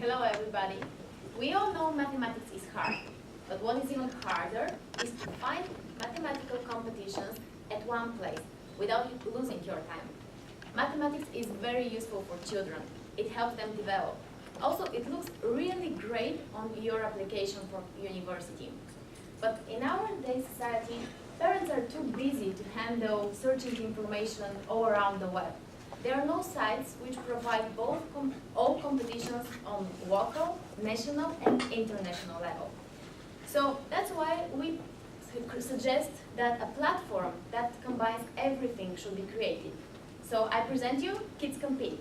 Hello everybody. We all know mathematics is hard, but what is even harder is to find mathematical competitions at one place without losing your time. Mathematics is very useful for children. It helps them develop. Also, it looks really great on your application for university. But in our day society, parents are too busy to handle searching information all around the web. There are no sites which provide all competitions on local, national, and international level. So that's why we suggest that a platform that combines everything should be created. So I present you Kids Compete.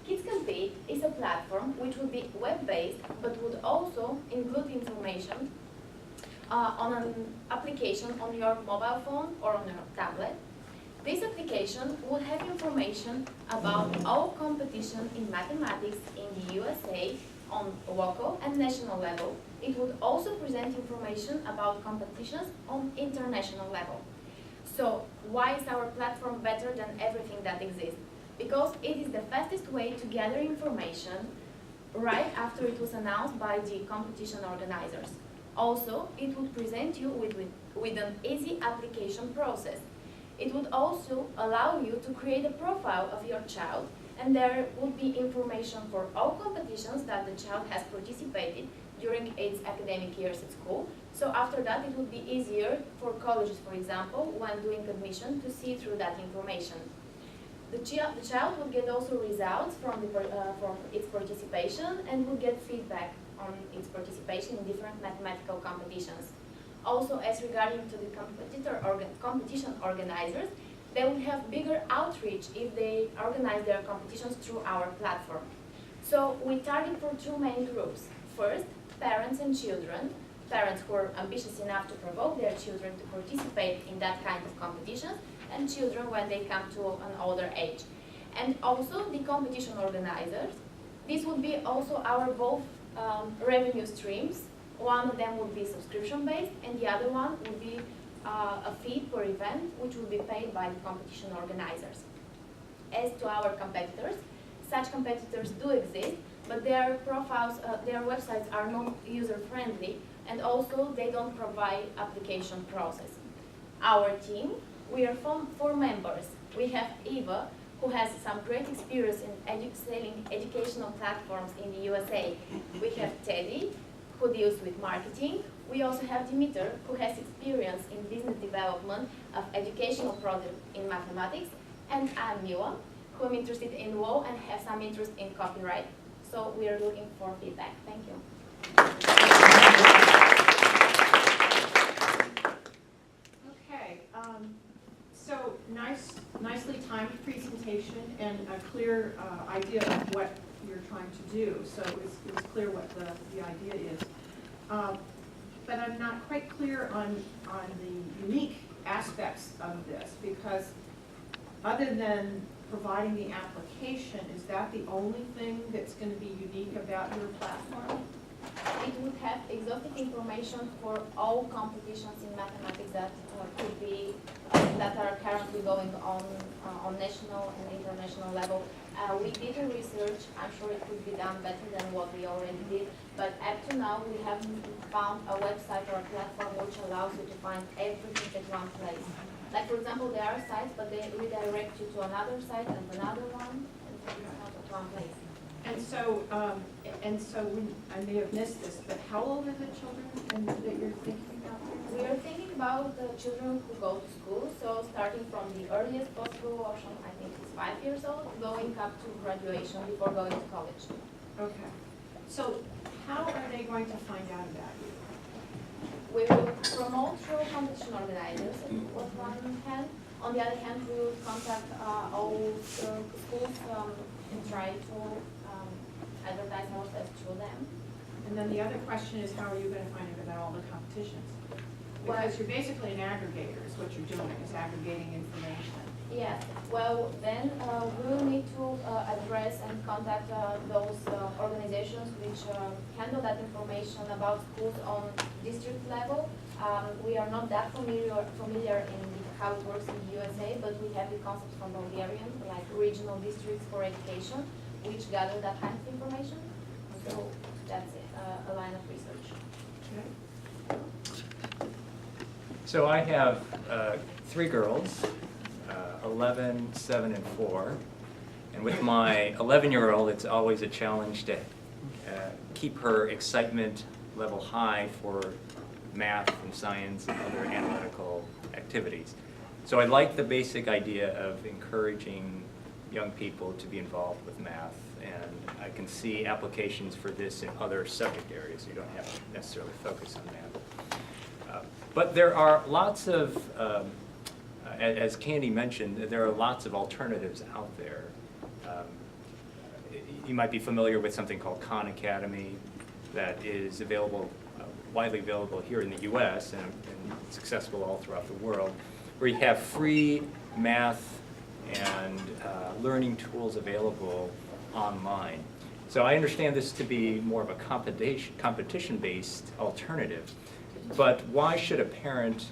Kids Compete is a platform which would be web-based, but would also include information on an application on your mobile phone or on your tablet. This application would have information about all competition in mathematics in the USA on local and national level. It would also present information about competitions on international level. So why is our platform better than everything that exists? Because it is the fastest way to gather information right after it was announced by the competition organizers. Also, it would present you with an easy application process. It would also allow you to create a profile of your child, and there would be information for all competitions that the child has participated during its academic years at school. So after that, it would be easier for colleges, for example, when doing admission, to see through that information. The child would get also results from its participation and would get feedback on its participation in different mathematical competitions. Also, as regarding to the competition organizers, they would have bigger outreach if they organize their competitions through our platform. So we target for two main groups. First, parents and children. Parents who are ambitious enough to provoke their children to participate in that kind of competitions, and children when they come to an older age. And also the competition organizers. These would be also our both revenue streams. One of them would be subscription-based, and the other one would be a fee per event, which will be paid by the competition organizers. As to our competitors, such competitors do exist, but their profiles, their websites are not user-friendly, and also they don't provide application process. Our team, we are four members. We have Eva, who has some great experience in selling educational platforms in the USA. We have Teddy, who deals with marketing. We also have Dimitar, who has experience in business development of educational products in mathematics. And I'm Mila, who am interested in law and have some interest in copyright. So we are looking for feedback. Thank you. Okay, so nicely timed presentation and a clear idea of what you're trying to do. So it's clear what the idea is. But I'm not quite clear on the unique aspects of this, because other than providing the application, is that the only thing that's going to be unique about your platform? It would have exhaustive information for all competitions in mathematics that that are currently going on national and international level. We did a research. I'm sure it could be done better than what we already did, but up to now we haven't found a website or a platform which allows you to find everything at one place. Like, for example, there are sites, but they redirect you to another site and another one, and so it's not at one place. And so I may have missed this, but how old are the children that you're thinking about? We are thinking about the children who go to school, so starting from the earliest possible option, I think it's 5 years old, going up to graduation before going to college. Okay. So how are they going to find out about you? We will promote through competition organizers on one hand. On the other hand, we will contact all schools and try to advertise ourselves through them. And then the other question is, how are you going to find out about all the competitions? Because you're basically an aggregator, is what you're doing, is aggregating information. Yes. Well, then we will need to address and contact those organizations which handle that information about schools on district level. We are not that familiar in how it works in the USA, but we have the concept from Bulgarian, like regional districts for education, which gather that kind of information. So that's it, a line of research. Okay. So I have 3 girls, 11, 7, and 4. And with my 11-year-old, it's always a challenge to keep her excitement level high for math and science and other analytical activities. So I like the basic idea of encouraging young people to be involved with math, and I can see applications for this in other subject areas. You don't have to necessarily focus on math. But there are lots of, as Candy mentioned, there are lots of alternatives out there. You might be familiar with something called Khan Academy that is available, widely available here in the US and successful all throughout the world, where you have free math and learning tools available online. So I understand this to be more of a competition-based alternative, but why should a parent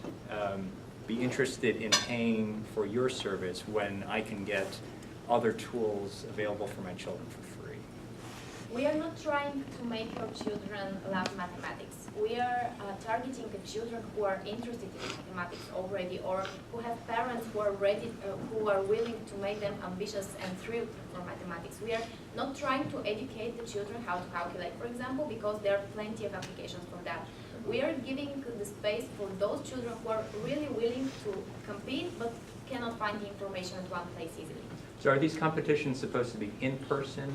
be interested in paying for your service when I can get other tools available for my children for free? We are not trying to make our children love mathematics. We are targeting the children who are interested in mathematics already, or who have parents who are ready, who are willing to make them ambitious and thrilled for mathematics. We are not trying to educate the children how to calculate, for example, because there are plenty of applications for that. We are giving the space for those children who are really willing to compete, but cannot find the information at one place easily. So are these competitions supposed to be in-person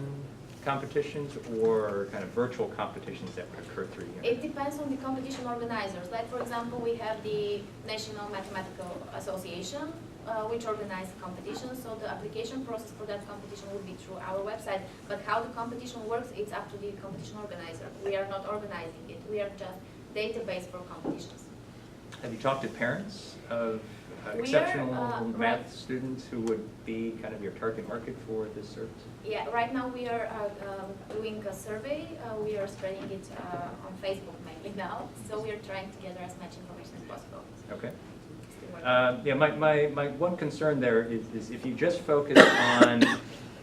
competitions or kind of virtual competitions that would occur through the It depends on the competition organizers. Like, for example, we have the National Mathematical Association, which organizes competitions. So the application process for that competition would be through our website. But how the competition works, it's up to the competition organizer. We are not organizing it. We are just database for competitions. Have you talked to parents of We exceptional are, math students who would be kind of your target market for this service? Yeah, right now we are doing a survey. We are spreading it on Facebook mainly now. So we are trying to gather as much information as possible. Okay. Yeah, my one concern there is if you just focus on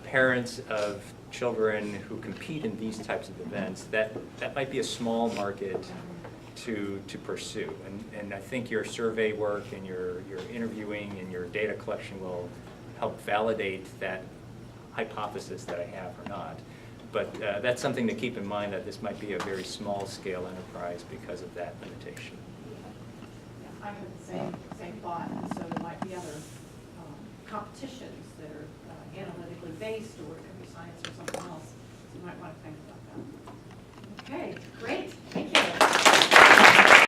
parents of children who compete in these types of events, that might be a small market to pursue. And I think your survey work and your interviewing and your data collection will help validate that hypothesis that I have or not. But that's something to keep in mind, that this might be a very small scale enterprise because of that limitation. Yeah, I have the same thought, and so there might be other competitions that are analytically based, or it could be science or